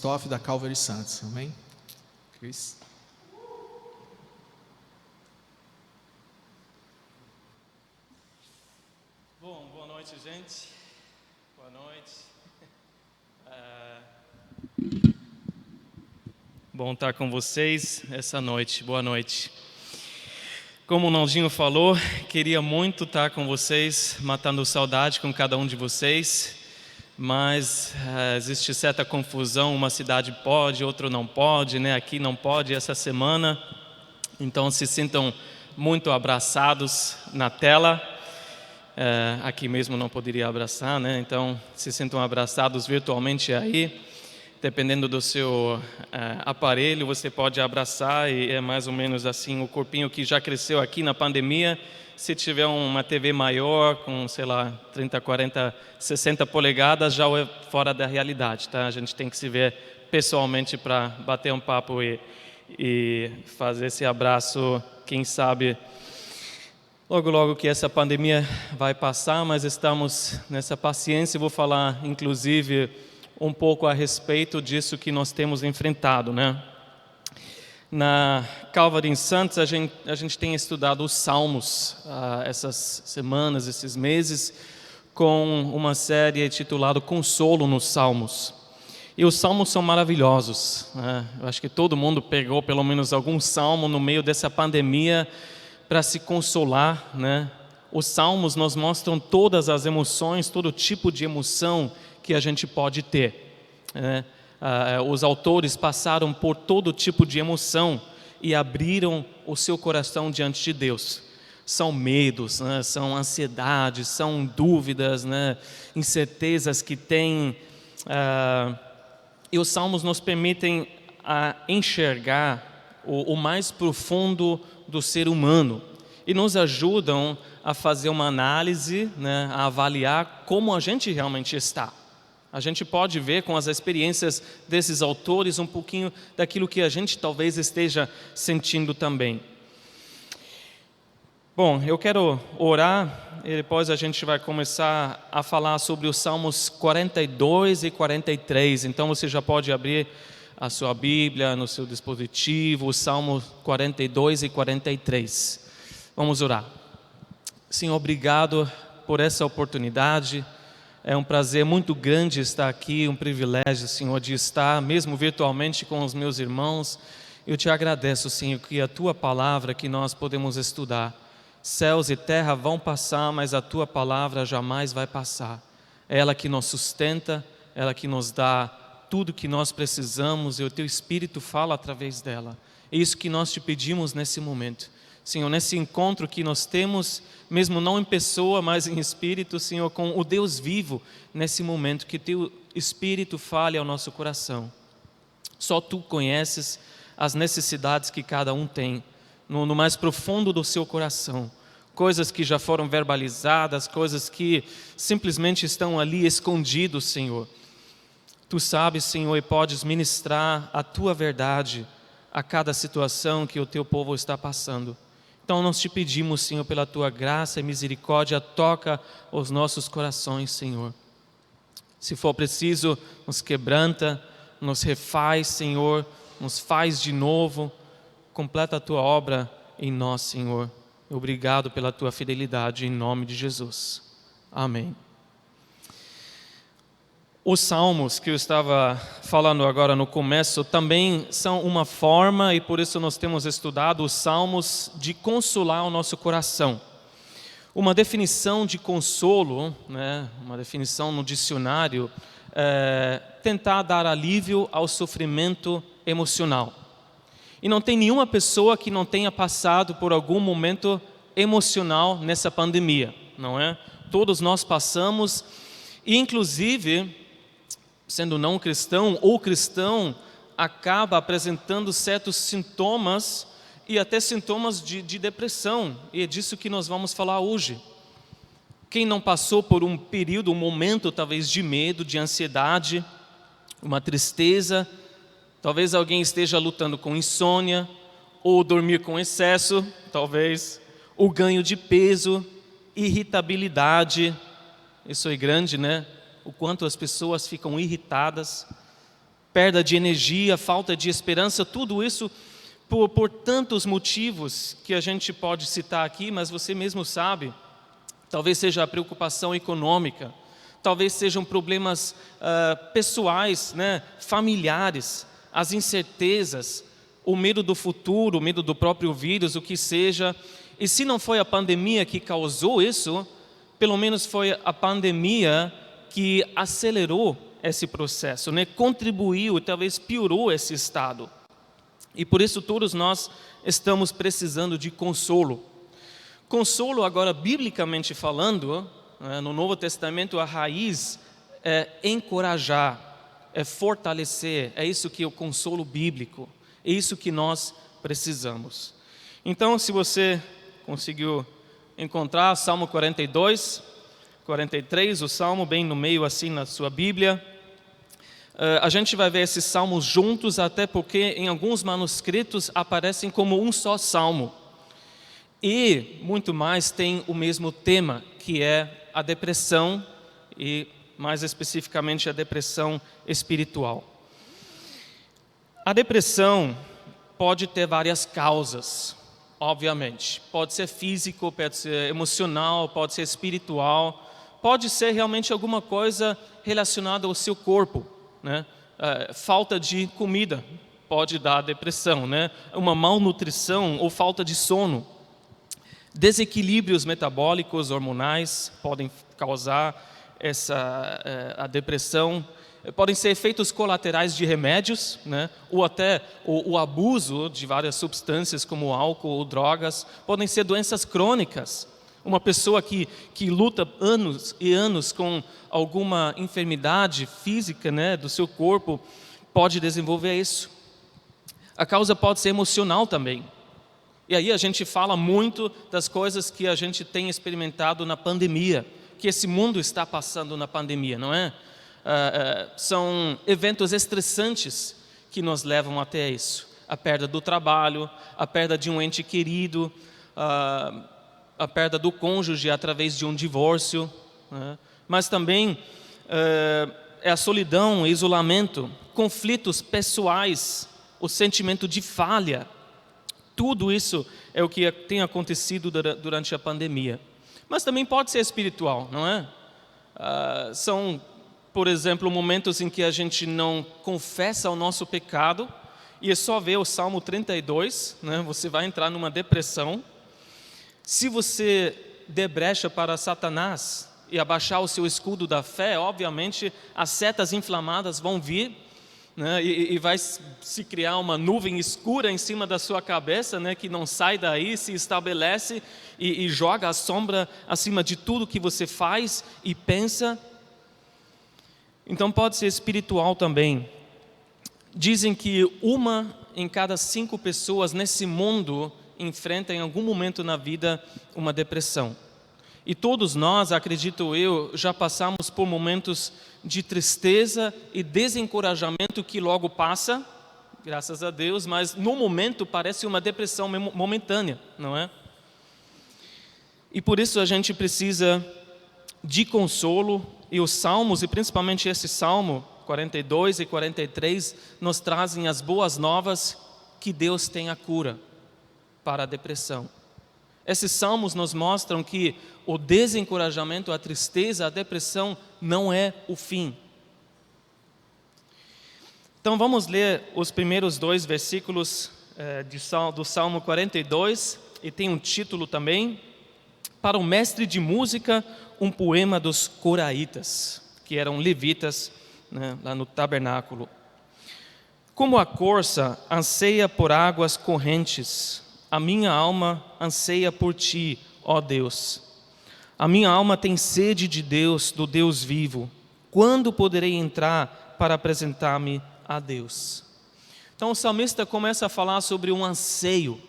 Stoff da Calvary Santos. Amém? Cris? Bom, boa noite, gente. Boa noite. Bom estar com vocês essa noite. Boa noite. Como o Naldinho falou, queria muito estar com vocês, matando saudade com cada um de vocês, mas existe certa confusão, uma cidade pode, outra não pode, né? Aqui não pode essa semana, então se sintam muito abraçados na tela. Aqui mesmo não poderia abraçar, né? Então se sintam abraçados virtualmente aí. Dependendo do seu aparelho, você pode abraçar, e é mais ou menos assim o corpinho que já cresceu aqui na pandemia. Se tiver uma TV maior, com, sei lá, 30, 40, 60 polegadas, já é fora da realidade, tá? A gente tem que se ver pessoalmente para bater um papo e fazer esse abraço, quem sabe, logo, logo que essa pandemia vai passar, mas estamos nessa paciência. Vou falar, inclusive, um pouco a respeito disso que nós temos enfrentado, né? Na Calvary Santos, a gente tem estudado os Salmos essas semanas, esses meses, com uma série titulada Consolo nos Salmos. E os Salmos são maravilhosos, né? Eu acho que todo mundo pegou pelo menos algum salmo no meio dessa pandemia para se consolar, né? Os Salmos nos mostram todas as emoções, todo tipo de emoção que a gente pode ter, né? Os autores passaram por todo tipo de emoção e abriram o seu coração diante de Deus. São medos, né? São ansiedades, são dúvidas, né? Incertezas que têm. E os Salmos nos permitem enxergar o mais profundo do ser humano e nos ajudam a fazer uma análise, né? A avaliar como a gente realmente está. A gente pode ver com as experiências desses autores um pouquinho daquilo que a gente talvez esteja sentindo também. Bom, eu quero orar e depois a gente vai começar a falar sobre os Salmos 42 e 43. Então você já pode abrir a sua Bíblia no seu dispositivo, os Salmos 42 e 43. Vamos orar. Senhor, obrigado por essa oportunidade. É um prazer muito grande estar aqui, um privilégio, Senhor, de estar mesmo virtualmente com os meus irmãos. Eu te agradeço, Senhor, que a Tua palavra que nós podemos estudar, céus e terra vão passar, mas a Tua palavra jamais vai passar. É ela que nos sustenta, ela que nos dá tudo que nós precisamos e o Teu Espírito fala através dela. É isso que nós te pedimos nesse momento. Senhor, nesse encontro que nós temos, mesmo não em pessoa, mas em espírito, Senhor, com o Deus vivo, nesse momento, que Teu Espírito fale ao nosso coração. Só Tu conheces as necessidades que cada um tem, no mais profundo do seu coração. Coisas que já foram verbalizadas, coisas que simplesmente estão ali escondidos, Senhor. Tu sabes, Senhor, e podes ministrar a Tua verdade a cada situação que o Teu povo está passando. Então nós te pedimos, Senhor, pela Tua graça e misericórdia, toca os nossos corações, Senhor. Se for preciso, nos quebranta, nos refaz, Senhor, nos faz de novo, completa a Tua obra em nós, Senhor. Obrigado pela Tua fidelidade, em nome de Jesus. Amém. Os salmos que eu estava falando agora no começo também são uma forma, e por isso nós temos estudado os salmos, de consolar o nosso coração. Uma definição de consolo, né, uma definição no dicionário, é tentar dar alívio ao sofrimento emocional. E não tem nenhuma pessoa que não tenha passado por algum momento emocional nessa pandemia, não é? Todos nós passamos, e inclusive, sendo não cristão ou cristão, acaba apresentando certos sintomas e até sintomas de depressão, e é disso que nós vamos falar hoje. Quem não passou por um período, um momento talvez de medo, de ansiedade, uma tristeza, talvez alguém esteja lutando com insônia, ou dormir com excesso, talvez, o ganho de peso, irritabilidade, isso é grande, né? O quanto as pessoas ficam irritadas. perda de energia, falta de esperança, tudo isso por tantos motivos que a gente pode citar aqui, mas você mesmo sabe. Talvez seja a preocupação econômica, talvez sejam problemas pessoais, né, familiares, as incertezas, o medo do futuro, o medo do próprio vírus, o que seja. E se não foi a pandemia que causou isso, pelo menos foi a pandemia que acelerou esse processo, né, contribuiu e talvez piorou esse estado. E por isso todos nós estamos precisando de consolo. Consolo, agora, biblicamente falando, no Novo Testamento, a raiz é encorajar, é fortalecer, é isso que é o consolo bíblico, é isso que nós precisamos. Então, se você conseguiu encontrar Salmo 42, 43, o Salmo bem no meio assim na sua Bíblia, a gente vai ver esses salmos juntos, até porque em alguns manuscritos aparecem como um só salmo. E, muito mais, tem o mesmo tema, que é a depressão e, mais especificamente, a depressão espiritual. A depressão pode ter várias causas, obviamente. Pode ser físico, pode ser emocional, pode ser espiritual, pode ser realmente alguma coisa relacionada ao seu corpo, né? Falta de comida pode dar depressão, né? Uma malnutrição ou falta de sono. Desequilíbrios metabólicos, hormonais, podem causar a depressão. Podem ser efeitos colaterais de remédios, né? Ou até o abuso de várias substâncias, como álcool ou drogas. Podem ser doenças crônicas. Uma pessoa que luta anos e anos com alguma enfermidade física, né, do seu corpo, pode desenvolver isso. A causa pode ser emocional também. E aí a gente fala muito das coisas que a gente tem experimentado na pandemia, que esse mundo está passando na pandemia, não é? São eventos estressantes que nos levam até isso. A perda do trabalho, a perda de um ente querido, a perda do cônjuge através de um divórcio, né? Mas também é a solidão, o isolamento, conflitos pessoais, o sentimento de falha. Tudo isso é o que tem acontecido durante a pandemia. Mas também pode ser espiritual, não é? São, por exemplo, momentos em que a gente não confessa o nosso pecado, e é só ver o Salmo 32, né? Você vai entrar numa depressão. Se você der brecha para Satanás e abaixar o seu escudo da fé, obviamente as setas inflamadas vão vir, né, e vai se criar uma nuvem escura em cima da sua cabeça, né, que não sai daí, se estabelece e joga a sombra acima de tudo que você faz e pensa. Então pode ser espiritual também. Dizem que 1 em cada 5 pessoas nesse mundo enfrenta em algum momento na vida uma depressão. E todos nós, acredito eu, já passamos por momentos de tristeza e desencorajamento que logo passa, graças a Deus, mas no momento parece uma depressão momentânea, não é? E por isso a gente precisa de consolo, e os salmos, e principalmente esse salmo 42 e 43, nos trazem as boas novas que Deus tem a cura para a depressão. Esses salmos nos mostram que o desencorajamento, a tristeza, a depressão não é o fim. Então vamos ler os primeiros 2 versículos do Salmo 42, e tem um título também: Para o mestre de música, um poema dos coraitas, que eram levitas, né, lá no tabernáculo. Como a corça anseia por águas correntes, a minha alma anseia por ti, ó Deus. A minha alma tem sede de Deus, do Deus vivo. Quando poderei entrar para apresentar-me a Deus? Então o salmista começa a falar sobre um anseio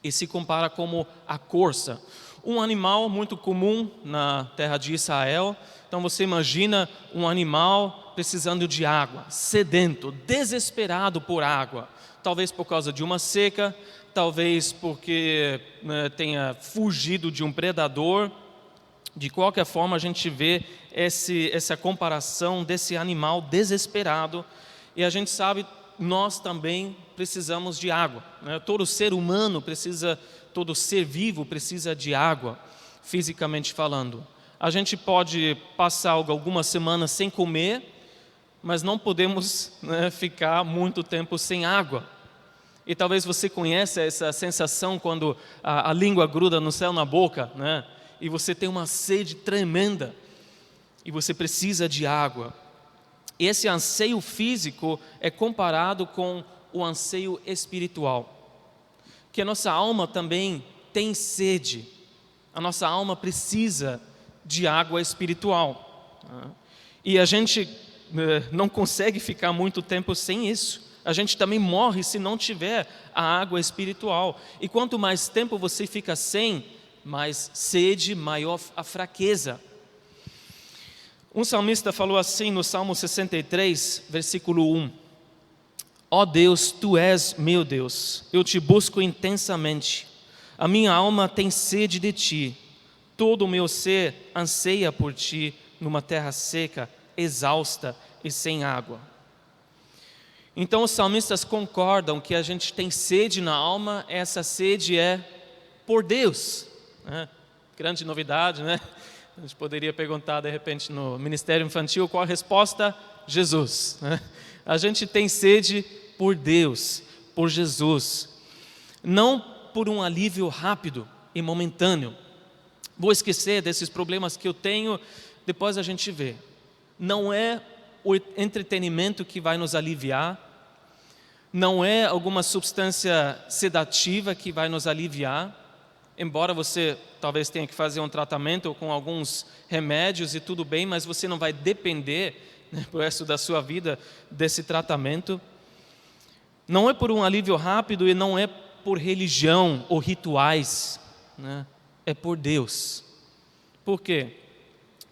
e se compara como a corça, um animal muito comum na terra de Israel. Então você imagina um animal precisando de água, sedento, desesperado por água, talvez por causa de uma seca, talvez porque tenha fugido de um predador. De qualquer forma, a gente vê essa comparação desse animal desesperado. E a gente sabe, nós também precisamos de água, né? Todo ser humano precisa, todo ser vivo precisa de água, fisicamente falando. A gente pode passar algumas semanas sem comer, mas não podemos, né, ficar muito tempo sem água. E talvez você conheça essa sensação quando a língua gruda no céu na boca, né? E você tem uma sede tremenda e você precisa de água. Esse anseio físico é comparado com o anseio espiritual, que a nossa alma também tem sede. A nossa alma precisa de água espiritual, né? E a gente não consegue ficar muito tempo sem isso. A gente também morre se não tiver a água espiritual. E quanto mais tempo você fica sem, mais sede, maior a fraqueza. Um salmista falou assim no Salmo 63, versículo 1: Ó Deus, Tu és meu Deus, eu te busco intensamente. A minha alma tem sede de Ti, todo o meu ser anseia por Ti numa terra seca, exausta e sem água. Então os salmistas concordam que a gente tem sede na alma, essa sede é por Deus, né? Grande novidade, né? A gente poderia perguntar de repente no Ministério Infantil qual a resposta? Jesus, né? A gente tem sede por Deus, por Jesus, não por um alívio rápido e momentâneo. Vou esquecer desses problemas que eu tenho, depois a gente vê. Não é o entretenimento que vai nos aliviar, não é alguma substância sedativa que vai nos aliviar, embora você talvez tenha que fazer um tratamento com alguns remédios e tudo bem, mas você não vai depender, né, pro resto da sua vida desse tratamento. Não é por um alívio rápido e não é por religião ou rituais, né? É por Deus. Por quê?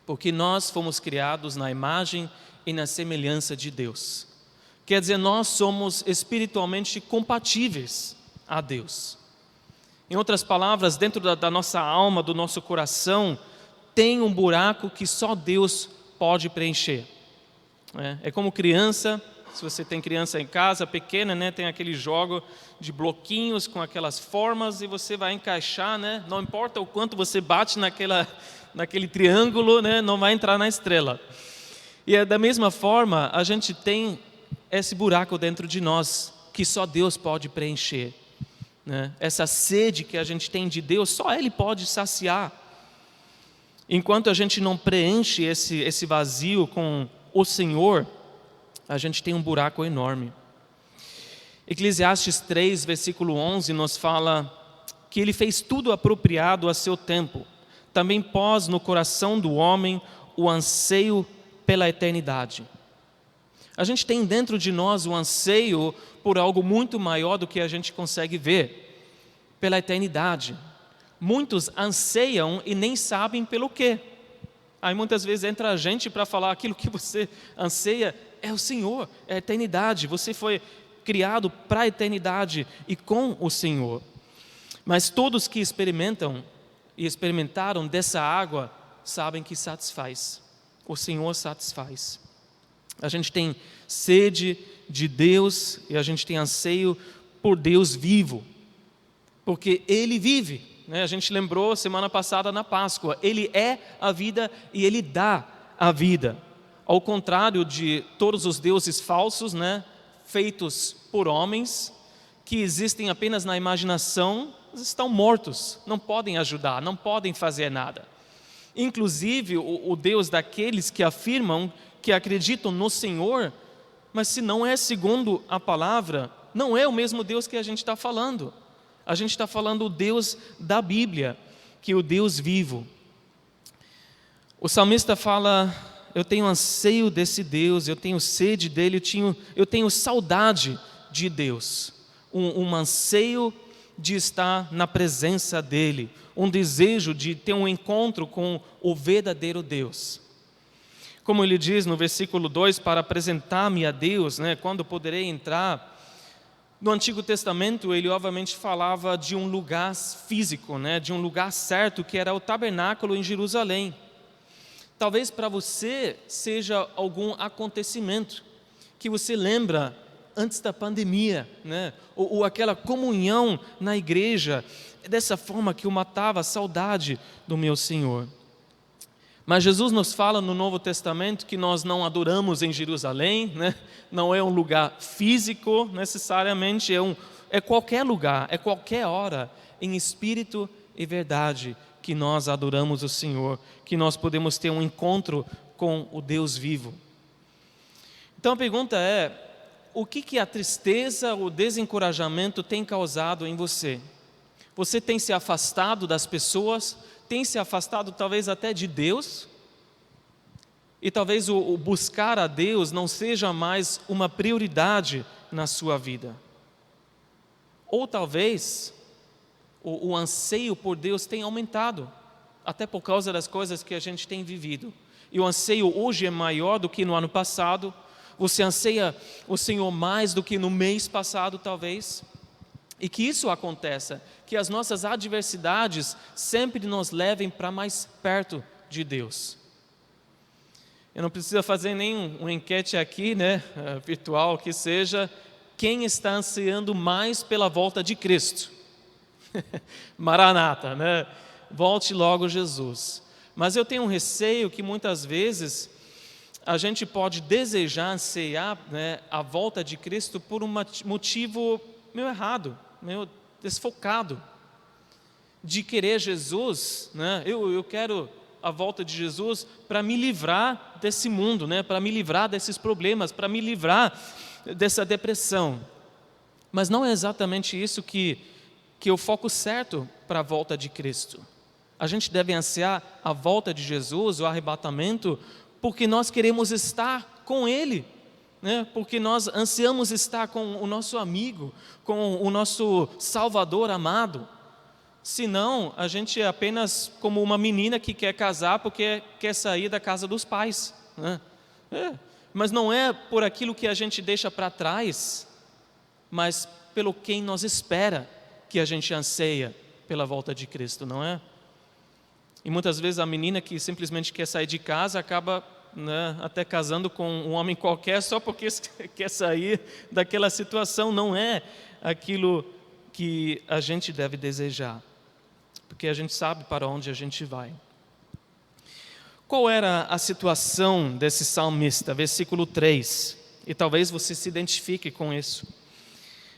Porque nós fomos criados na imagem e na semelhança de Deus. Quer dizer, nós somos espiritualmente compatíveis a Deus. Em outras palavras, dentro da nossa alma, do nosso coração, tem um buraco que só Deus pode preencher. É como criança, se você tem criança em casa pequena, né, tem aquele jogo de bloquinhos com aquelas formas e você vai encaixar, né, não importa o quanto você bate naquele triângulo, né, não vai entrar na estrela. E da mesma forma, a gente tem esse buraco dentro de nós que só Deus pode preencher, né? Essa sede que a gente tem de Deus, só Ele pode saciar. Enquanto a gente não preenche esse vazio com o Senhor, a gente tem um buraco enorme. Eclesiastes 3, versículo 11, nos fala que Ele fez tudo apropriado a seu tempo. Também pôs no coração do homem o anseio pela eternidade. A gente tem dentro de nós o anseio por algo muito maior do que a gente consegue ver, pela eternidade. Muitos anseiam e nem sabem pelo quê. Aí muitas vezes entra a gente para falar aquilo que você anseia é o Senhor, é a eternidade. Você foi criado para a eternidade e com o Senhor. Mas todos que experimentam e experimentaram dessa água sabem que satisfaz. O Senhor satisfaz. A gente tem sede de Deus e a gente tem anseio por Deus vivo, porque Ele vive, né? A gente lembrou semana passada na Páscoa, Ele é a vida e Ele dá a vida. Ao contrário de todos os deuses falsos, né, feitos por homens, que existem apenas na imaginação, estão mortos, não podem ajudar, não podem fazer nada. Inclusive o Deus daqueles que afirmam que acreditam no Senhor, mas se não é segundo a palavra, não é o mesmo Deus que a gente está falando. A gente está falando o Deus da Bíblia, que é o Deus vivo. O salmista fala: eu tenho anseio desse Deus, eu tenho sede dele, eu tenho saudade de Deus, um anseio de estar na presença dele, um desejo de ter um encontro com o verdadeiro Deus. Como ele diz no versículo 2, para apresentar-me a Deus, né, quando poderei entrar. No Antigo Testamento, ele obviamente falava de um lugar físico, né, de um lugar certo, que era o tabernáculo em Jerusalém. Talvez para você seja algum acontecimento que você lembra antes da pandemia, né? Ou aquela comunhão na igreja, dessa forma que eu matava a saudade do meu Senhor. Mas Jesus nos fala no Novo Testamento que nós não adoramos em Jerusalém, né? Não é um lugar físico necessariamente, é qualquer lugar, é qualquer hora, em espírito e verdade, que nós adoramos o Senhor, que nós podemos ter um encontro com o Deus vivo. Então a pergunta é, o que a tristeza, o desencorajamento tem causado em você? Você tem se afastado das pessoas, tem se afastado talvez até de Deus? E talvez o buscar a Deus não seja mais uma prioridade na sua vida. Ou talvez o anseio por Deus tenha aumentado, até por causa das coisas que a gente tem vivido. E o anseio hoje é maior do que no ano passado. Você anseia o Senhor mais do que no mês passado, talvez. E que isso aconteça, que as nossas adversidades sempre nos levem para mais perto de Deus. Eu não preciso fazer nenhuma enquete aqui, né, virtual, que seja, quem está ansiando mais pela volta de Cristo? Maranata, né? Volte logo Jesus. Mas eu tenho um receio que muitas vezes a gente pode desejar, ansiar, né, a volta de Cristo por um motivo meio errado, meio desfocado, de querer Jesus, né? Eu quero a volta de Jesus para me livrar desse mundo, né? Para me livrar desses problemas, para me livrar dessa depressão. Mas não é exatamente isso que é o foco certo para a volta de Cristo. A gente deve ansiar a volta de Jesus, o arrebatamento, porque nós queremos estar com Ele, né? Porque nós ansiamos estar com o nosso amigo, com o nosso Salvador amado. Senão, a gente é apenas como uma menina que quer casar porque quer sair da casa dos pais, né? Mas não é por aquilo que a gente deixa para trás, mas pelo quem nos espera que a gente anseia pela volta de Cristo, não é? E muitas vezes a menina que simplesmente quer sair de casa acaba, né, até casando com um homem qualquer só porque quer sair daquela situação. Não é aquilo que a gente deve desejar, porque a gente sabe para onde a gente vai. Qual era a situação desse salmista? Versículo 3, e talvez você se identifique com isso.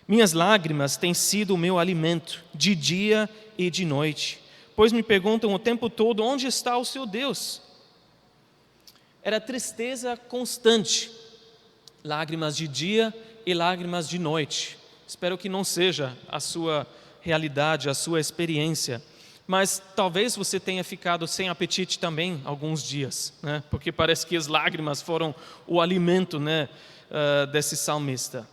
Minhas lágrimas têm sido o meu alimento, de dia e de noite, pois me perguntam o tempo todo, onde está o seu Deus? Era tristeza constante, lágrimas de dia e lágrimas de noite. Espero que não seja a sua realidade, a sua experiência, mas talvez você tenha ficado sem apetite também alguns dias, né? Porque parece que as lágrimas foram o alimento, né, desse salmista.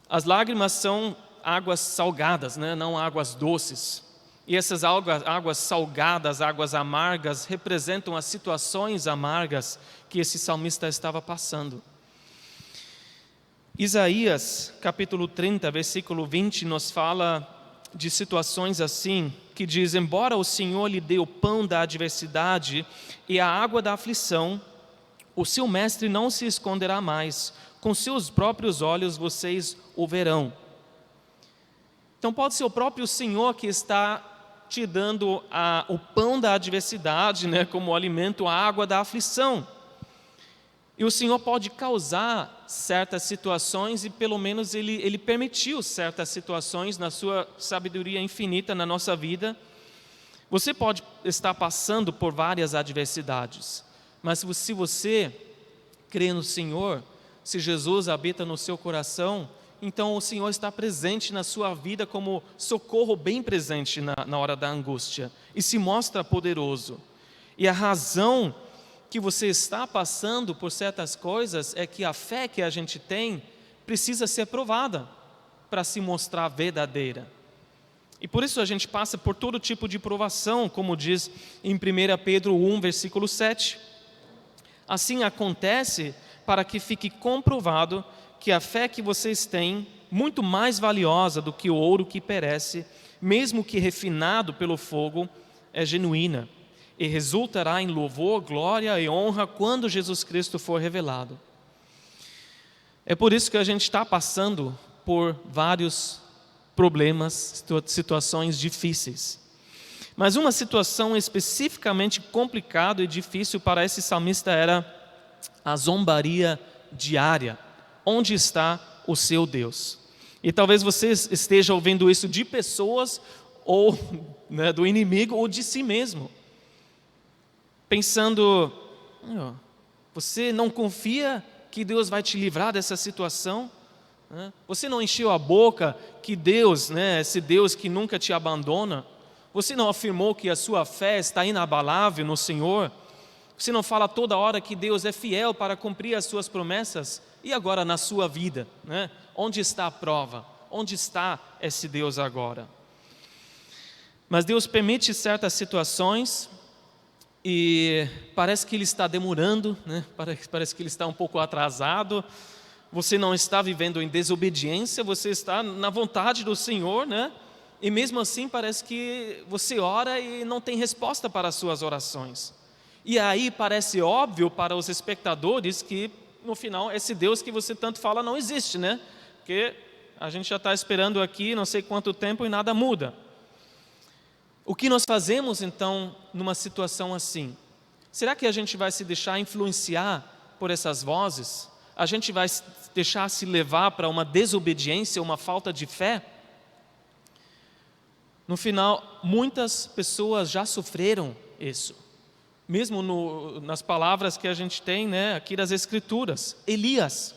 As lágrimas são águas salgadas, né? Não águas doces. E essas águas salgadas, águas amargas, representam as situações amargas que esse salmista estava passando. Isaías, capítulo 30, versículo 20, nos fala de situações assim, que diz: embora o Senhor lhe dê o pão da adversidade e a água da aflição, o seu mestre não se esconderá mais, com seus próprios olhos vocês o verão. Então pode ser o próprio Senhor que está te dando o pão da adversidade, né, como alimento, a água da aflição. E o Senhor pode causar certas situações, e pelo menos Ele permitiu certas situações na sua sabedoria infinita na nossa vida. Você pode estar passando por várias adversidades, mas se você crê no Senhor, se Jesus habita no seu coração, então o Senhor está presente na sua vida como socorro bem presente na hora da angústia, e se mostra poderoso. E a razão que você está passando por certas coisas é que a fé que a gente tem precisa ser provada para se mostrar verdadeira. E por isso a gente passa por todo tipo de provação, como diz em 1 Pedro 1, versículo 7. Assim acontece para que fique comprovado que a fé que vocês têm, muito mais valiosa do que o ouro que perece, mesmo que refinado pelo fogo, é genuína, e resultará em louvor, glória e honra quando Jesus Cristo for revelado. É por isso que a gente está passando por vários problemas, situações difíceis. Mas uma situação especificamente complicada e difícil para esse salmista era a zombaria diária. Onde está o seu Deus? E talvez você esteja ouvindo isso de pessoas, ou né, do inimigo, ou de si mesmo. Pensando, você não confia que Deus vai te livrar dessa situação? Você não encheu a boca que Deus, esse Deus que nunca te abandona? Você não afirmou que a sua fé está inabalável no Senhor? Você não fala toda hora que Deus é fiel para cumprir as suas promessas? E agora na sua vida? Onde está a prova? Onde está esse Deus agora? Mas Deus permite certas situações e parece que Ele está demorando, parece que Ele está um pouco atrasado. Você não está vivendo em desobediência, você está na vontade do Senhor, e mesmo assim parece que você ora e não tem resposta para as suas orações. E aí parece óbvio para os espectadores que no final esse Deus que você tanto fala não existe, Porque a gente já está esperando aqui não sei quanto tempo e nada muda. O que nós fazemos então numa situação assim? Será que a gente vai se deixar influenciar por essas vozes? A gente vai deixar se levar para uma desobediência, uma falta de fé? No final, muitas pessoas já sofreram isso. Mesmo nas palavras que a gente tem aqui das Escrituras. Elias,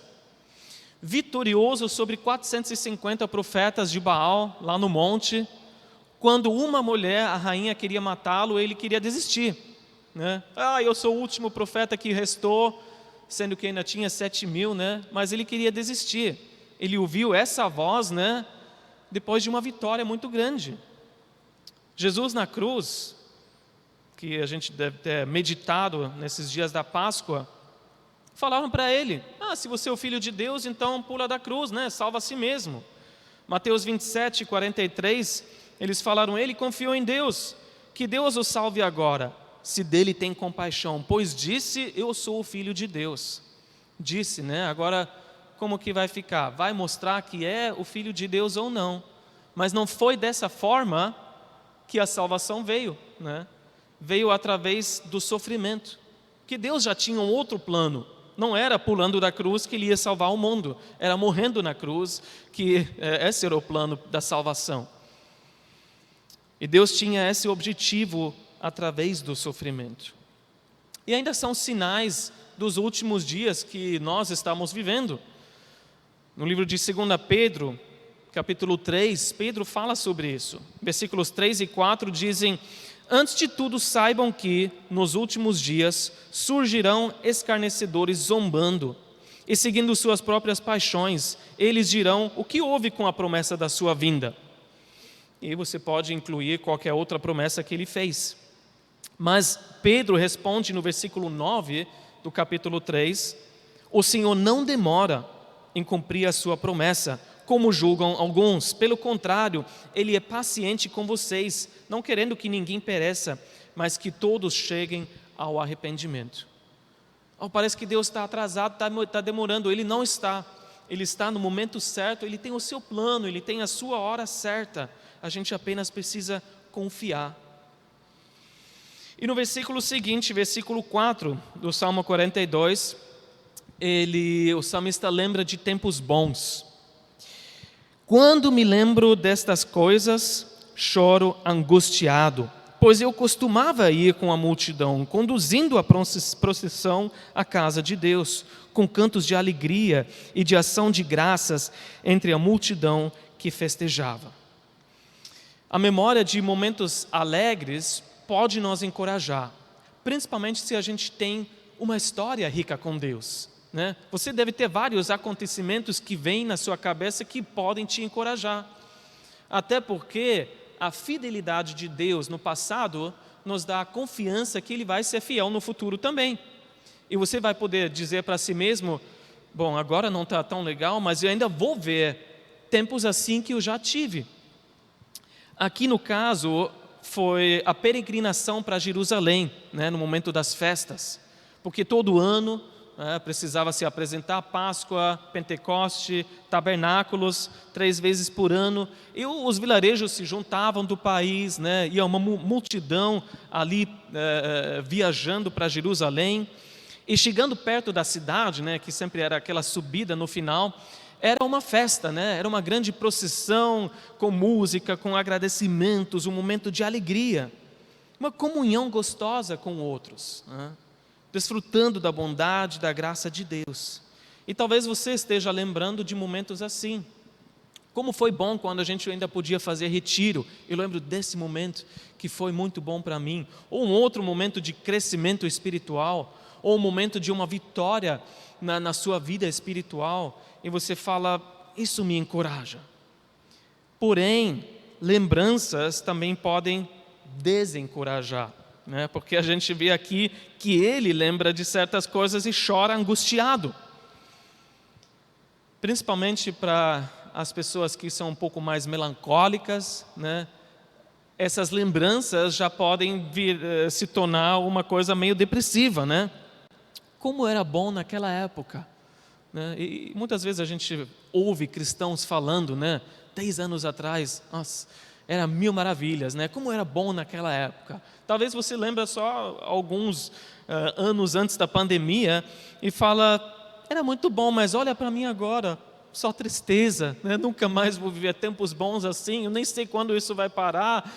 vitorioso sobre 450 profetas de Baal, lá no monte. Quando uma mulher, a rainha, queria matá-lo, ele queria desistir. Eu sou o último profeta que restou, sendo que ainda tinha 7.000, mas ele queria desistir. Ele ouviu essa voz, depois de uma vitória muito grande. Jesus na cruz, que a gente deve ter meditado nesses dias da Páscoa, falaram para ele, se você é o Filho de Deus, então pula da cruz, salva a si mesmo. Mateus 27, 43, eles falaram, ele confiou em Deus, que Deus o salve agora, se dele tem compaixão, pois disse, eu sou o Filho de Deus. Disse, agora como que vai ficar? Vai mostrar que é o Filho de Deus ou não. Mas não foi dessa forma que a salvação veio, Veio através do sofrimento, que Deus já tinha um outro plano. Não era pulando da cruz que Ele ia salvar o mundo, era morrendo na cruz, que esse era o plano da salvação. E Deus tinha esse objetivo através do sofrimento. E ainda são sinais dos últimos dias que nós estamos vivendo. No livro de 2 Pedro, capítulo 3, Pedro fala sobre isso. Versículos 3 e 4 dizem, antes de tudo saibam que, nos últimos dias, surgirão escarnecedores zombando e seguindo suas próprias paixões. Eles dirão o que houve com a promessa da sua vinda. E você pode incluir qualquer outra promessa que ele fez. Mas Pedro responde no versículo 9 do capítulo 3, o Senhor não demora em cumprir a sua promessa, como julgam alguns. Pelo contrário, Ele é paciente com vocês, não querendo que ninguém pereça, mas que todos cheguem ao arrependimento. Parece que Deus está atrasado, está demorando. Ele não está. Ele está no momento certo, Ele tem o seu plano, Ele tem a sua hora certa. A gente apenas precisa confiar. E no versículo seguinte, versículo 4 do Salmo 42, o salmista lembra de tempos bons. Quando me lembro destas coisas, choro angustiado, pois eu costumava ir com a multidão, conduzindo a procissão à casa de Deus, com cantos de alegria e de ação de graças entre a multidão que festejava. A memória de momentos alegres pode nos encorajar, principalmente se a gente tem uma história rica com Deus. Você deve ter vários acontecimentos que vêm na sua cabeça que podem te encorajar. Até porque a fidelidade de Deus no passado nos dá a confiança que Ele vai ser fiel no futuro também. E você vai poder dizer para si mesmo, bom, agora não está tão legal, mas eu ainda vou ver tempos assim que eu já tive. Aqui no caso foi a peregrinação para Jerusalém, no momento das festas. Porque todo ano precisava se apresentar Páscoa, Pentecoste, tabernáculos, 3 vezes por ano, e os vilarejos se juntavam do país, ia uma multidão ali viajando para Jerusalém, e chegando perto da cidade, que sempre era aquela subida no final, era uma festa, era uma grande procissão, com música, com agradecimentos, um momento de alegria, uma comunhão gostosa com outros, desfrutando da bondade, da graça de Deus. E talvez você esteja lembrando de momentos assim. Como foi bom quando a gente ainda podia fazer retiro. Eu lembro desse momento que foi muito bom para mim. Ou um outro momento de crescimento espiritual, ou um momento de uma vitória na sua vida espiritual. E você fala, isso me encoraja. Porém, lembranças também podem desencorajar. Porque a gente vê aqui que ele lembra de certas coisas e chora angustiado. Principalmente para as pessoas que são um pouco mais melancólicas, essas lembranças já podem vir se tornar uma coisa meio depressiva, Como era bom naquela época, E muitas vezes a gente ouve cristãos falando, 10 anos atrás, nossa, era 1000 maravilhas, Como era bom naquela época. Talvez você lembre só alguns anos antes da pandemia e fala, era muito bom, mas olha para mim agora, só tristeza, Nunca mais vou viver tempos bons assim, eu nem sei quando isso vai parar.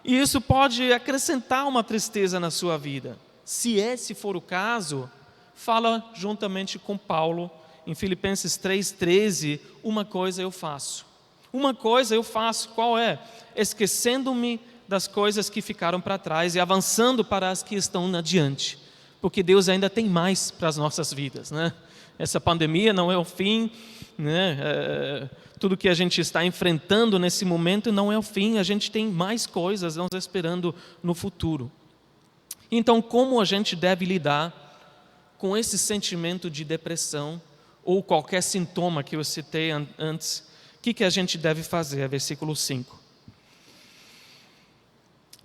E isso pode acrescentar uma tristeza na sua vida. Se esse for o caso, fala juntamente com Paulo, em Filipenses 3,13, uma coisa eu faço. Uma coisa eu faço, qual é? Esquecendo-me das coisas que ficaram para trás e avançando para as que estão adiante, porque Deus ainda tem mais para as nossas vidas, Essa pandemia não é o fim, tudo que a gente está enfrentando nesse momento não é o fim, a gente tem mais coisas nos esperando no futuro. Então, como a gente deve lidar com esse sentimento de depressão ou qualquer sintoma que eu citei antes? O que a gente deve fazer? Versículo 5.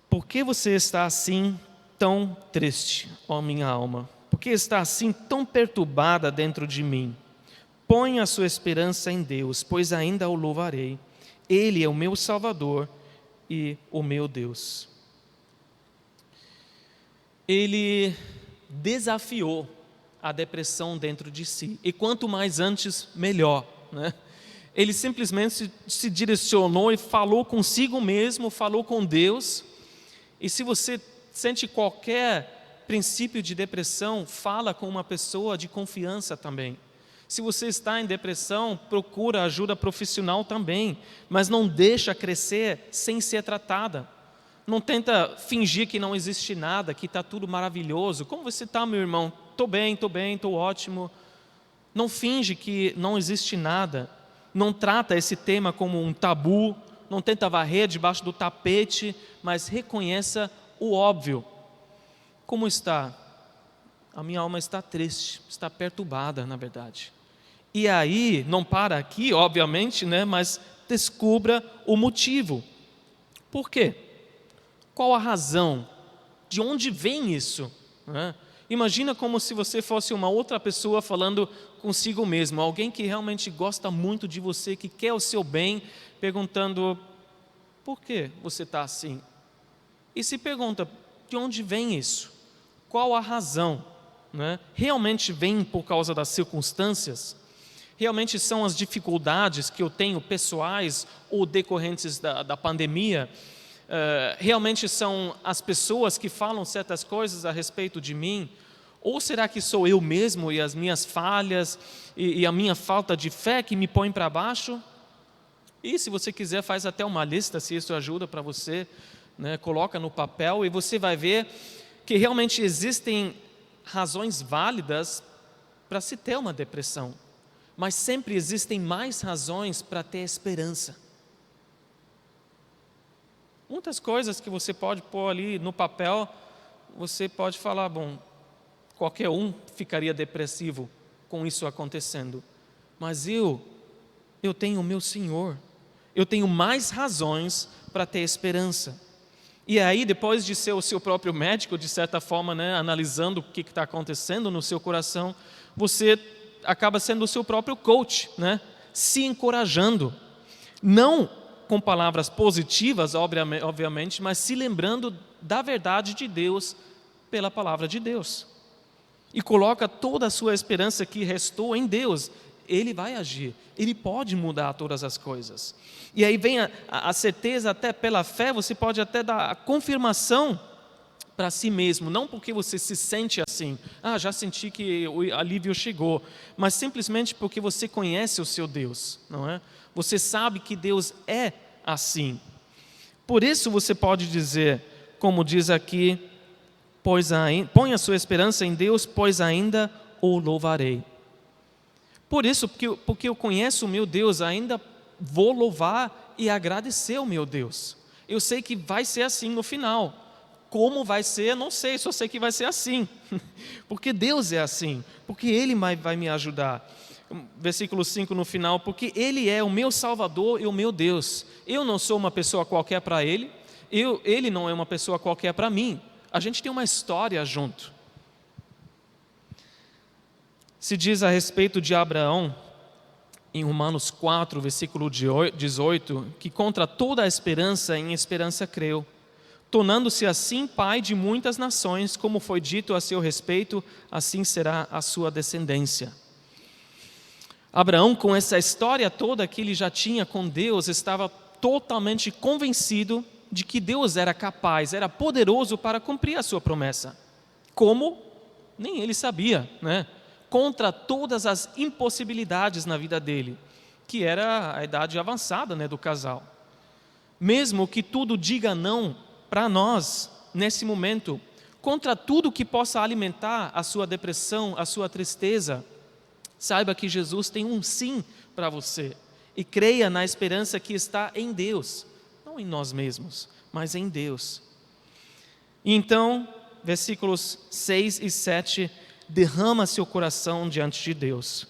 Por que você está assim tão triste, ó minha alma? Por que está assim tão perturbada dentro de mim? Ponha a sua esperança em Deus, pois ainda o louvarei. Ele é o meu Salvador e o meu Deus. Ele desafiou a depressão dentro de si. E quanto mais antes, melhor, Ele simplesmente se direcionou e falou consigo mesmo, falou com Deus. E se você sente qualquer princípio de depressão, fala com uma pessoa de confiança também. Se você está em depressão, procura ajuda profissional também, mas não deixa crescer sem ser tratada. Não tenta fingir que não existe nada, que está tudo maravilhoso. Como você está, meu irmão? Estou bem, estou ótimo. Não finge que não existe nada. Não trata esse tema como um tabu, não tenta varrer debaixo do tapete, mas reconheça o óbvio. Como está? A minha alma está triste, está perturbada, na verdade. E aí, não para aqui, obviamente, mas descubra o motivo. Por quê? Qual a razão? De onde vem isso? Imagina como se você fosse uma outra pessoa falando consigo mesmo, alguém que realmente gosta muito de você, que quer o seu bem, perguntando, por que você está assim? E se pergunta, de onde vem isso? Qual a razão? Realmente vem por causa das circunstâncias? Realmente são as dificuldades que eu tenho pessoais ou decorrentes da pandemia? Realmente são as pessoas que falam certas coisas a respeito de mim? Ou será que sou eu mesmo e as minhas falhas e a minha falta de fé que me põe para baixo? E se você quiser, faz até uma lista, se isso ajuda para você, coloca no papel e você vai ver que realmente existem razões válidas para se ter uma depressão, mas sempre existem mais razões para ter esperança. Muitas coisas que você pode pôr ali no papel, você pode falar, bom, qualquer um ficaria depressivo com isso acontecendo, mas eu tenho o meu Senhor, eu tenho mais razões para ter esperança. E aí, depois de ser o seu próprio médico, de certa forma, né, analisando o que está acontecendo no seu coração, você acaba sendo o seu próprio coach, né, se encorajando. Não com palavras positivas, obviamente, mas se lembrando da verdade de Deus pela palavra de Deus. E coloca toda a sua esperança que restou em Deus. Ele vai agir, Ele pode mudar todas as coisas. E aí vem a certeza, até pela fé, você pode até dar a confirmação para si mesmo, não porque você se sente assim, já senti que o alívio chegou, mas simplesmente porque você conhece o seu Deus, não é? Você sabe que Deus é assim. Por isso você pode dizer, como diz aqui, põe a sua esperança em Deus, pois ainda o louvarei. Por isso, porque eu conheço o meu Deus, ainda vou louvar e agradecer ao meu Deus. Eu sei que vai ser assim no final. Como vai ser, não sei, só sei que vai ser assim. Porque Deus é assim, porque Ele vai me ajudar. Versículo 5 no final, porque Ele é o meu Salvador e o meu Deus. Eu não sou uma pessoa qualquer para Ele, Ele não é uma pessoa qualquer para mim. A gente tem uma história junto. Se diz a respeito de Abraão, em Romanos 4, versículo 18, que contra toda a esperança, em esperança creu, tornando-se assim pai de muitas nações, como foi dito a seu respeito, assim será a sua descendência. Abraão, com essa história toda que ele já tinha com Deus, estava totalmente convencido de que Deus era capaz, era poderoso para cumprir a sua promessa. Como? Nem ele sabia, né? Contra todas as impossibilidades na vida dele, que era a idade avançada, né, do casal. Mesmo que tudo diga não para nós, nesse momento, contra tudo que possa alimentar a sua depressão, a sua tristeza, saiba que Jesus tem um sim para você. E creia na esperança que está em Deus, não em nós mesmos, mas em Deus. E então, versículos 6 e 7, derrama seu coração diante de Deus.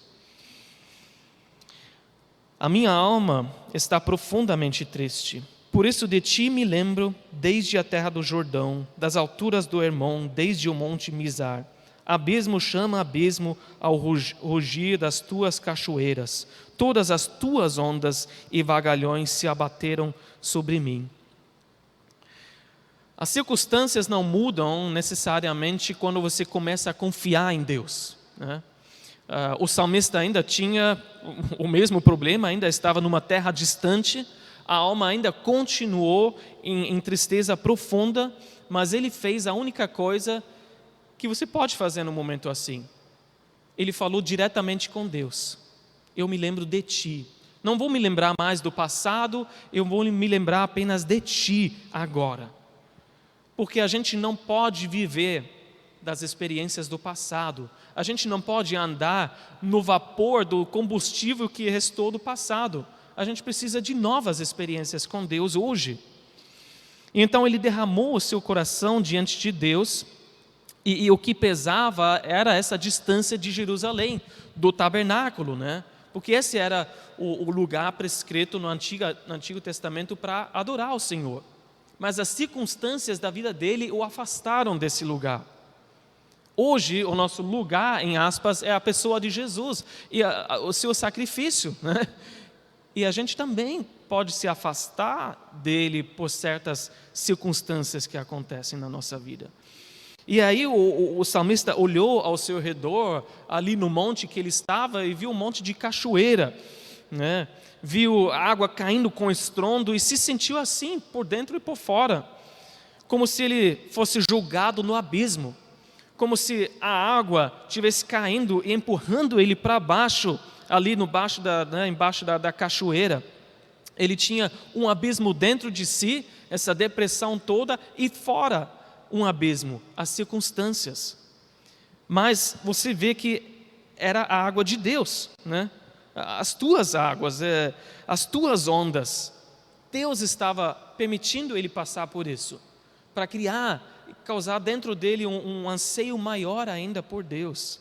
A minha alma está profundamente triste. Por isso de ti me lembro desde a terra do Jordão, das alturas do Hermon, desde o monte Mizar. Abismo chama abismo ao rugir das tuas cachoeiras. Todas as tuas ondas e vagalhões se abateram sobre mim. As circunstâncias não mudam necessariamente quando você começa a confiar em Deus, né? O salmista ainda tinha o mesmo problema, ainda estava numa terra distante, a alma ainda continuou em tristeza profunda, mas ele fez a única coisa que você pode fazer num momento assim. Ele falou diretamente com Deus: eu me lembro de ti. Não vou me lembrar mais do passado, eu vou me lembrar apenas de ti agora. Porque a gente não pode viver das experiências do passado. A gente não pode andar no vapor do combustível que restou do passado. A gente precisa de novas experiências com Deus hoje. Então ele derramou o seu coração diante de Deus, e o que pesava era essa distância de Jerusalém, do tabernáculo, né? Porque esse era o lugar prescrito no Antigo Testamento para adorar o Senhor. Mas as circunstâncias da vida dele o afastaram desse lugar. Hoje, o nosso lugar, em aspas, é a pessoa de Jesus e o seu sacrifício, né? E a gente também pode se afastar dele por certas circunstâncias que acontecem na nossa vida. E aí o salmista olhou ao seu redor, ali no monte que ele estava, e viu um monte de cachoeira, né? Viu água caindo com estrondo e se sentiu assim, por dentro e por fora, como se ele fosse jogado no abismo, como se a água estivesse caindo e empurrando ele para baixo, ali embaixo da cachoeira. Ele tinha um abismo dentro de si, essa depressão toda, e fora um abismo, as circunstâncias. Mas você vê que era a água de Deus, né? As tuas águas, as tuas ondas. Deus estava permitindo ele passar por isso, para causar dentro dele um anseio maior ainda por Deus.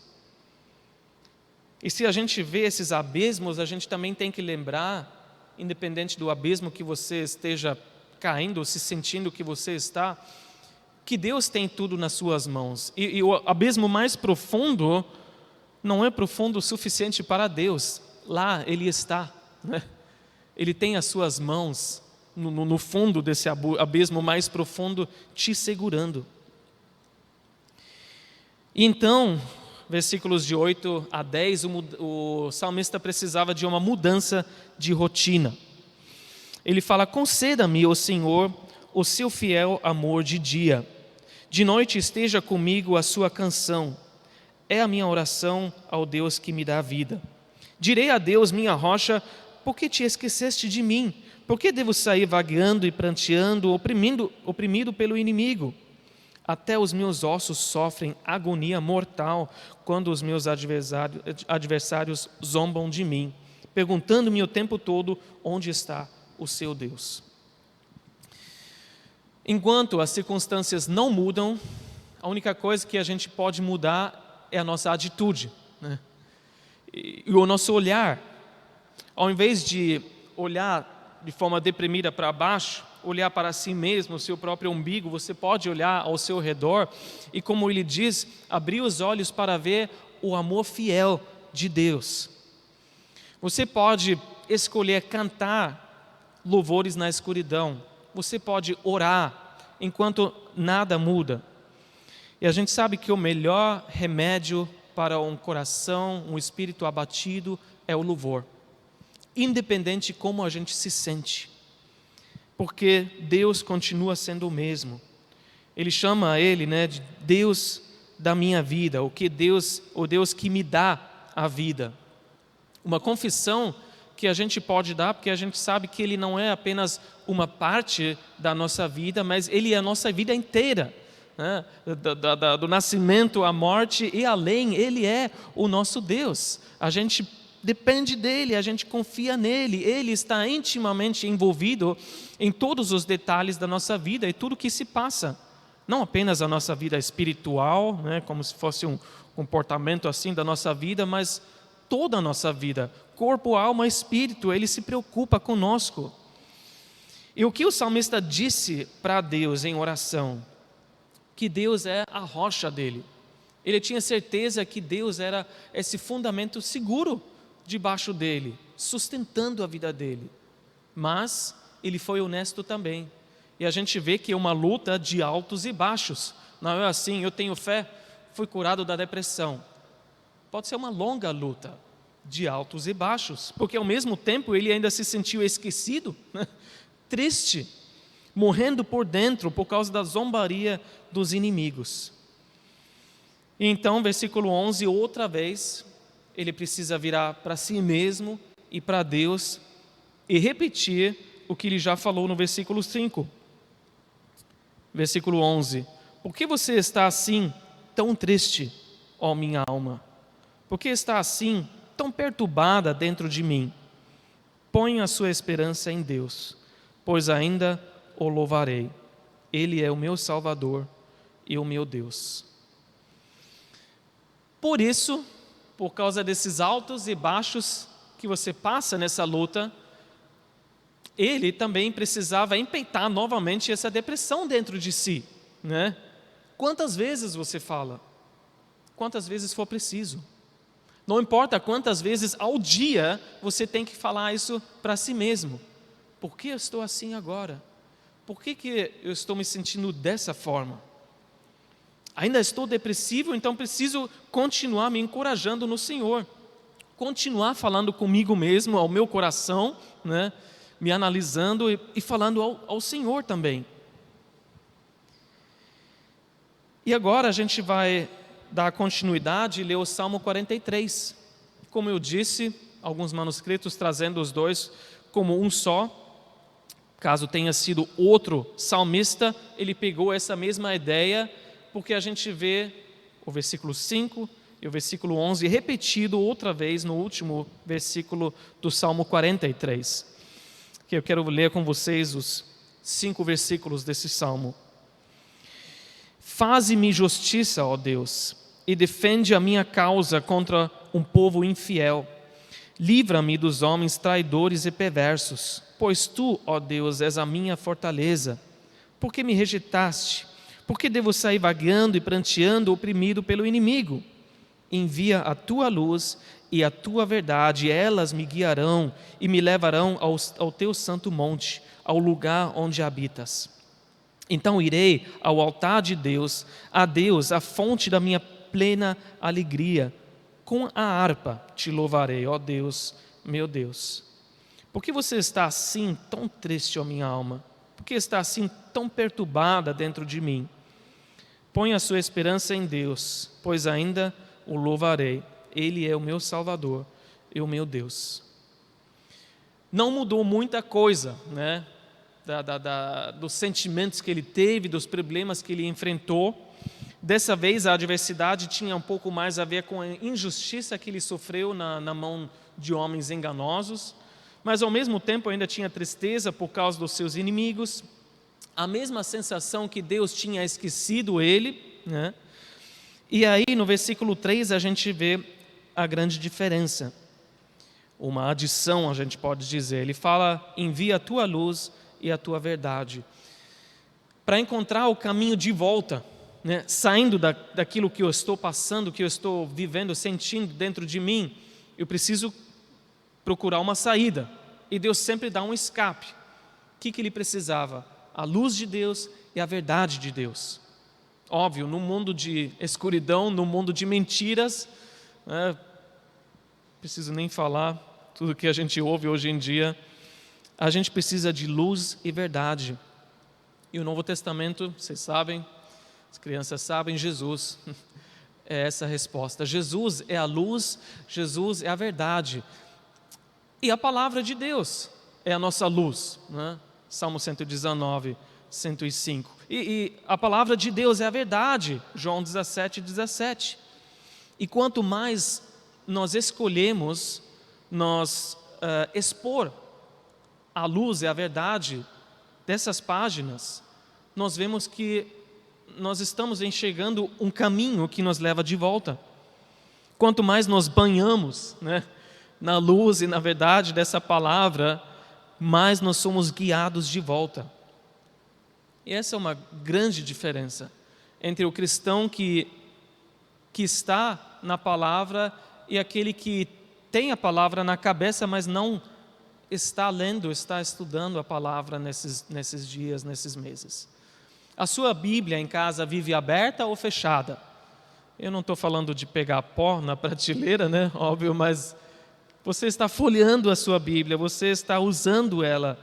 E se a gente vê esses abismos, a gente também tem que lembrar, independente do abismo que você esteja caindo, se sentindo que você está, que Deus tem tudo nas suas mãos. E o abismo mais profundo não é profundo o suficiente para Deus. Lá Ele está, né? Ele tem as suas mãos no fundo desse abismo mais profundo, te segurando. E então, versículos de 8 a 10, o salmista precisava de uma mudança de rotina. Ele fala: conceda-me, ó Senhor, o seu fiel amor de dia. De noite esteja comigo a sua canção. É a minha oração ao Deus que me dá vida. Direi a Deus, minha rocha, por que te esqueceste de mim? Por que devo sair vagueando e pranteando, oprimido pelo inimigo? Até os meus ossos sofrem agonia mortal quando os meus adversários zombam de mim, perguntando-me o tempo todo onde está o seu Deus. Enquanto as circunstâncias não mudam, a única coisa que a gente pode mudar é a nossa atitude, né? E o nosso olhar. Ao invés de olhar de forma deprimida para baixo, olhar para si mesmo, o seu próprio umbigo, você pode olhar ao seu redor e, como ele diz, abrir os olhos para ver o amor fiel de Deus. Você pode escolher cantar louvores na escuridão. Você pode orar enquanto nada muda. E a gente sabe que o melhor remédio para um coração, um espírito abatido, é o louvor. Independente de como a gente se sente. Porque Deus continua sendo o mesmo. Ele chama Ele, né, de Deus da minha vida, o Deus que me dá a vida. Uma confissão que a gente pode dar, porque a gente sabe que Ele não é apenas uma parte da nossa vida, mas Ele é a nossa vida inteira, né? Do nascimento à morte e além, Ele é o nosso Deus. A gente depende dEle, a gente confia nele, Ele está intimamente envolvido em todos os detalhes da nossa vida e tudo que se passa. Não apenas a nossa vida espiritual, né, como se fosse um comportamento assim da nossa vida, mas toda a nossa vida, corpo, alma, espírito, Ele se preocupa conosco. E o que o salmista disse para Deus em oração? Que Deus é a rocha dele. Ele tinha certeza que Deus era esse fundamento seguro debaixo dele, sustentando a vida dele. Mas ele foi honesto também. E a gente vê que é uma luta de altos e baixos. Não é assim, eu tenho fé, fui curado da depressão. Pode ser uma longa luta de altos e baixos, porque ao mesmo tempo ele ainda se sentiu esquecido, né? Triste, morrendo por dentro por causa da zombaria dos inimigos. E então, versículo 11, outra vez, ele precisa virar para si mesmo e para Deus e repetir o que ele já falou no versículo 5. Versículo 11: por que você está assim, tão triste, ó minha alma? Por que está assim, tão perturbada dentro de mim? Ponha a sua esperança em Deus, pois ainda o louvarei. Ele é o meu Salvador e o meu Deus. Por isso, por causa desses altos e baixos que você passa nessa luta, ele também precisava empeitar novamente essa depressão dentro de si, né? Quantas vezes você fala? Quantas vezes for preciso. Não importa quantas vezes ao dia você tem que falar isso para si mesmo. Por que eu estou assim agora? Por que eu estou me sentindo dessa forma? Ainda estou depressivo, então preciso continuar me encorajando no Senhor. Continuar falando comigo mesmo, ao meu coração, né? Me analisando e falando ao Senhor também. E agora a gente vai dar continuidade e ler o Salmo 43. Como eu disse, alguns manuscritos trazendo os dois como um só. Caso tenha sido outro salmista, ele pegou essa mesma ideia, porque a gente vê o versículo 5 e o versículo 11 repetido outra vez no último versículo do Salmo 43. Que eu quero ler com vocês os 5 versículos desse salmo. Faze-me justiça, ó Deus, e defende a minha causa contra um povo infiel. Livra-me dos homens traidores e perversos, pois tu, ó Deus, és a minha fortaleza. Por que me rejeitaste? Por que devo sair vagando e pranteando, oprimido pelo inimigo? Envia a tua luz e a tua verdade, elas me guiarão e me levarão ao teu santo monte, ao lugar onde habitas. Então irei ao altar de Deus, a Deus, a fonte da minha plena alegria. Com a harpa te louvarei, ó Deus, meu Deus. Por que você está assim tão triste, ó minha alma? Por que está assim tão perturbada dentro de mim? Põe a sua esperança em Deus, pois ainda o louvarei. Ele é o meu Salvador e o meu Deus. Não mudou muita coisa, né? Dos sentimentos que ele teve, dos problemas que ele enfrentou. Dessa vez a adversidade tinha um pouco mais a ver com a injustiça que ele sofreu na mão de homens enganosos, mas ao mesmo tempo ainda tinha tristeza por causa dos seus inimigos, a mesma sensação que Deus tinha esquecido ele, né? E aí no versículo 3 a gente vê a grande diferença, uma adição a gente pode dizer. Ele fala: envia a tua luz e a tua verdade, para encontrar o caminho de volta, né? Saindo daquilo que eu estou passando, que eu estou vivendo, sentindo dentro de mim, eu preciso procurar uma saída, e Deus sempre dá um escape. O que ele precisava? A luz de Deus e a verdade de Deus. Óbvio, no mundo de escuridão, no mundo de mentiras, preciso nem falar tudo que a gente ouve hoje em dia, a gente precisa de luz e verdade. E o Novo Testamento, vocês sabem, as crianças sabem, Jesus é essa resposta. Jesus é a luz, Jesus é a verdade. E a palavra de Deus é a nossa luz, né? Salmo 119, 105. E a palavra de Deus é a verdade, João 17, 17. E quanto mais nós escolhemos expor a luz e a verdade dessas páginas, nós vemos que nós estamos enxergando um caminho que nos leva de volta. Quanto mais nós banhamos, né, na luz e na verdade dessa palavra, mais nós somos guiados de volta. E essa é uma grande diferença entre o cristão que está na palavra e aquele que tem a palavra na cabeça, mas não está lendo, está estudando a palavra nesses dias, nesses meses. A sua Bíblia em casa vive aberta ou fechada? Eu não estou falando de pegar pó na prateleira, né? Óbvio, mas você está folheando a sua Bíblia, você está usando ela,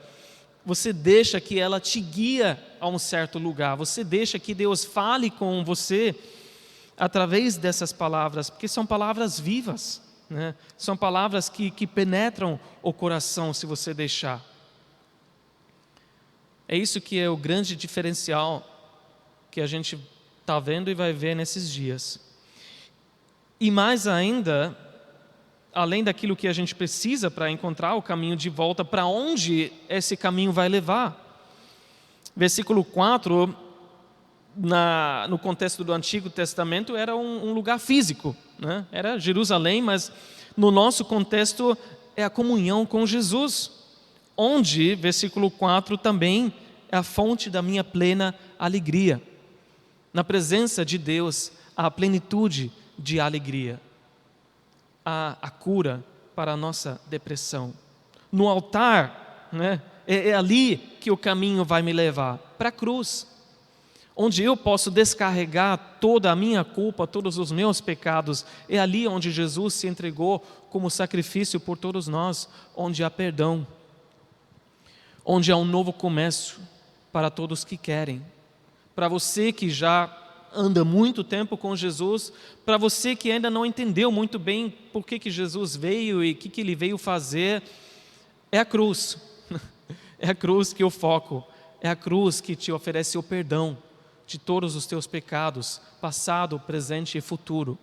você deixa que ela te guia a um certo lugar, você deixa que Deus fale com você através dessas palavras, porque são palavras vivas, né? São palavras que penetram o coração se você deixar. É isso que é o grande diferencial que a gente está vendo e vai ver nesses dias. E mais ainda, além daquilo que a gente precisa para encontrar o caminho de volta, para onde esse caminho vai levar. Versículo 4, no contexto do Antigo Testamento, era um lugar físico, né? Era Jerusalém, mas no nosso contexto é a comunhão com Jesus, onde, versículo 4, também é a fonte da minha plena alegria. Na presença de Deus, há a plenitude de alegria, há a cura para a nossa depressão. No altar, né, é ali que o caminho vai me levar, para a cruz, onde eu posso descarregar toda a minha culpa, todos os meus pecados. É ali onde Jesus se entregou como sacrifício por todos nós, onde há perdão, onde há um novo começo para todos que querem. Para você que já anda muito tempo com Jesus, para você que ainda não entendeu muito bem por que Jesus veio e o que Ele veio fazer, é a cruz. É a cruz que eu foco, é a cruz que te oferece o perdão de todos os teus pecados, passado, presente e futuro.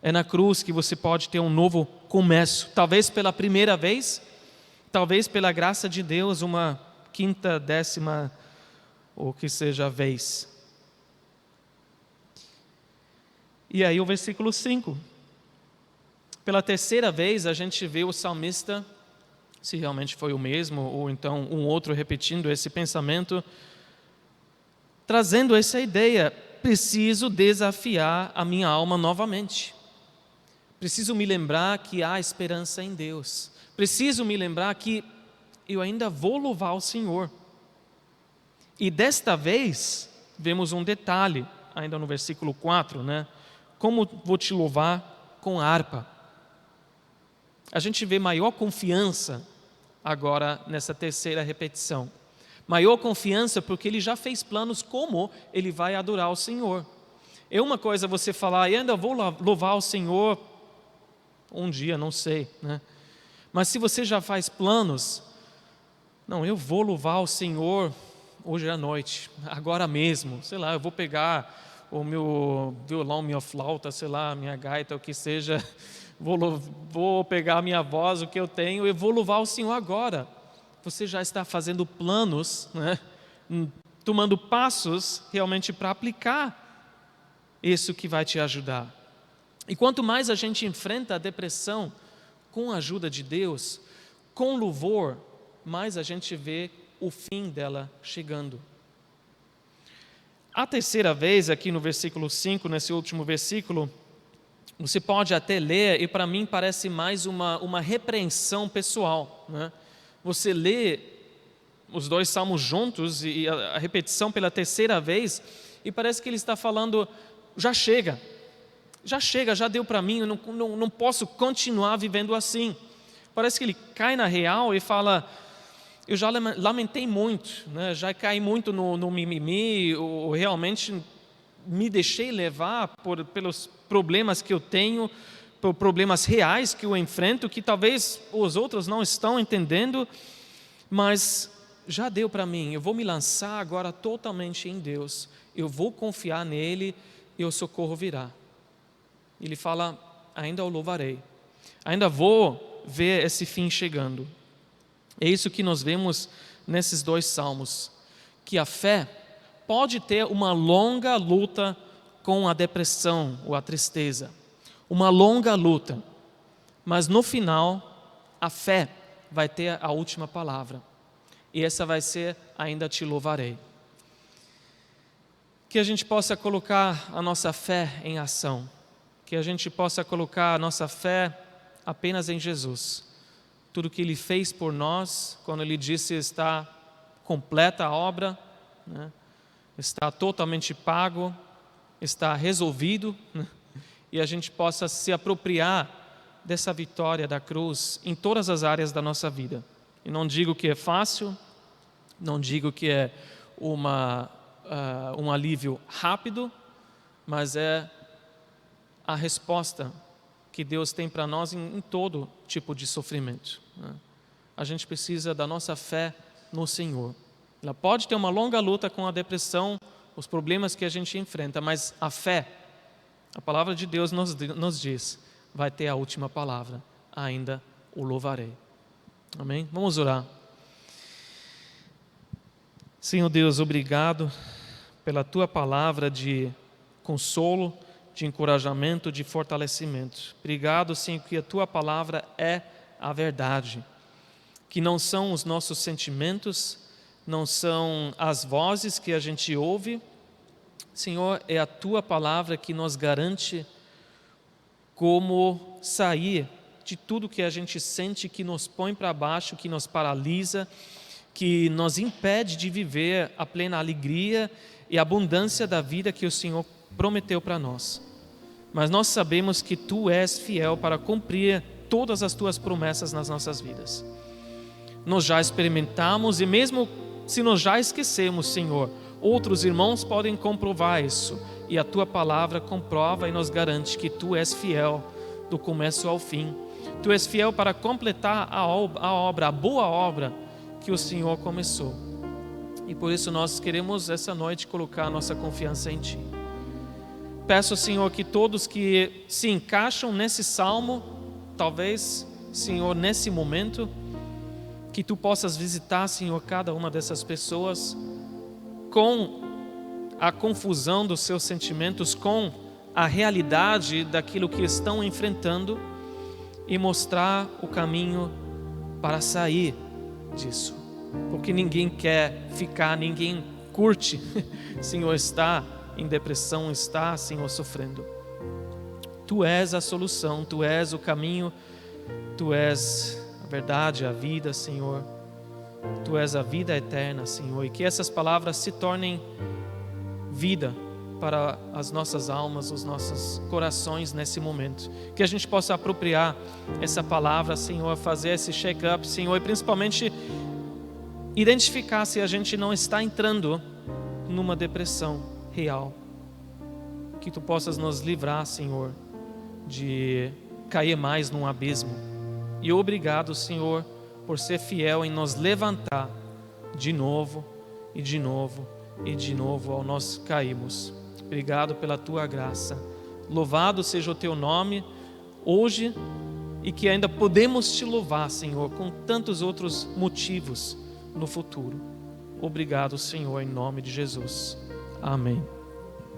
É na cruz que você pode ter um novo começo, talvez pela primeira vez, talvez pela graça de Deus, uma quinta, décima, ou que seja vez. E aí o versículo 5, Pela terceira vez a gente vê o salmista, se realmente foi o mesmo, ou então um outro repetindo esse pensamento, trazendo essa ideia: preciso desafiar a minha alma novamente. Preciso me lembrar que há esperança em Deus. Preciso me lembrar que eu ainda vou louvar o Senhor. E desta vez, vemos um detalhe, ainda no versículo 4, né? Como vou te louvar? Com harpa. A gente vê maior confiança agora nessa terceira repetição. Maior confiança porque ele já fez planos como ele vai adorar o Senhor. É uma coisa você falar: eu ainda vou louvar o Senhor um dia, não sei, né? Mas se você já faz planos, não, eu vou louvar o Senhor hoje à noite, agora mesmo, sei lá, eu vou pegar o meu violão, minha flauta, sei lá, minha gaita, o que seja, vou pegar a minha voz, o que eu tenho, eu vou louvar o Senhor agora. Você já está fazendo planos, né? Tomando passos realmente para aplicar isso que vai te ajudar. E quanto mais a gente enfrenta a depressão com a ajuda de Deus, com louvor, mais a gente vê o fim dela chegando. A terceira vez, aqui no versículo 5, nesse último versículo, você pode até ler, e para mim parece mais uma repreensão pessoal, né? Você lê os dois salmos juntos e a repetição pela terceira vez, e parece que ele está falando: já chega, já deu para mim, eu não posso continuar vivendo assim. Parece que ele cai na real e fala: eu já lamentei muito, né? Já caí muito no mimimi, ou realmente me deixei levar pelos problemas que eu tenho, por problemas reais que eu enfrento, que talvez os outros não estão entendendo, mas já deu para mim, eu vou me lançar agora totalmente em Deus, eu vou confiar nele e o socorro virá. Ele fala: ainda o louvarei, ainda vou ver esse fim chegando. É isso que nós vemos nesses dois salmos, que a fé pode ter uma longa luta com a depressão ou a tristeza, uma longa luta, mas no final a fé vai ter a última palavra, e essa vai ser: ainda te louvarei. Que a gente possa colocar a nossa fé em ação, que a gente possa colocar a nossa fé apenas em Jesus. Tudo que Ele fez por nós, quando Ele disse está completa a obra, né? Está totalmente pago, está resolvido, né? E a gente possa se apropriar dessa vitória da cruz em todas as áreas da nossa vida. E não digo que é fácil, não digo que é um alívio rápido, mas é a resposta que Deus tem para nós em todo tipo de sofrimento, né? A gente precisa da nossa fé no Senhor. Ela pode ter uma longa luta com a depressão, os problemas que a gente enfrenta, mas a fé, a palavra de Deus nos diz, vai ter a última palavra: ainda o louvarei. Amém? Vamos orar. Senhor Deus, obrigado pela Tua palavra de consolo, de encorajamento, de fortalecimento. Obrigado, Senhor, que a Tua palavra é a verdade, que não são os nossos sentimentos, não são as vozes que a gente ouve. Senhor, é a Tua palavra que nos garante como sair de tudo que a gente sente, que nos põe para baixo, que nos paralisa, que nos impede de viver a plena alegria e abundância da vida que o Senhor prometeu para nós. Mas nós sabemos que Tu és fiel para cumprir todas as Tuas promessas nas nossas vidas. Nós já experimentamos, e mesmo se nós já esquecemos, Senhor, outros irmãos podem comprovar isso, e a Tua palavra comprova e nos garante que Tu és fiel do começo ao fim. Tu és fiel para completar a obra, a boa obra que o Senhor começou. E por isso nós queremos essa noite colocar a nossa confiança em Ti. Peço, Senhor, que todos que se encaixam nesse salmo, talvez, Senhor, nesse momento, que Tu possas visitar, Senhor, cada uma dessas pessoas com a confusão dos seus sentimentos, com a realidade daquilo que estão enfrentando, e mostrar o caminho para sair disso. Porque ninguém quer ficar, ninguém curte, Senhor, está em depressão, está, Senhor, sofrendo. Tu és a solução, Tu és o caminho, Tu és a verdade, a vida, Senhor. Tu és a vida eterna, Senhor. E que essas palavras se tornem vida para as nossas almas, os nossos corações nesse momento. Que a gente possa apropriar essa palavra, Senhor, fazer esse check-up, Senhor, e principalmente identificar se a gente não está entrando numa depressão real. Que Tu possas nos livrar, Senhor, de cair mais num abismo. E obrigado, Senhor, por ser fiel em nos levantar de novo e de novo e de novo ao nós caímos. Obrigado pela Tua graça. Louvado seja o Teu nome hoje e que ainda podemos Te louvar, Senhor, com tantos outros motivos no futuro. Obrigado, Senhor, em nome de Jesus. Amém.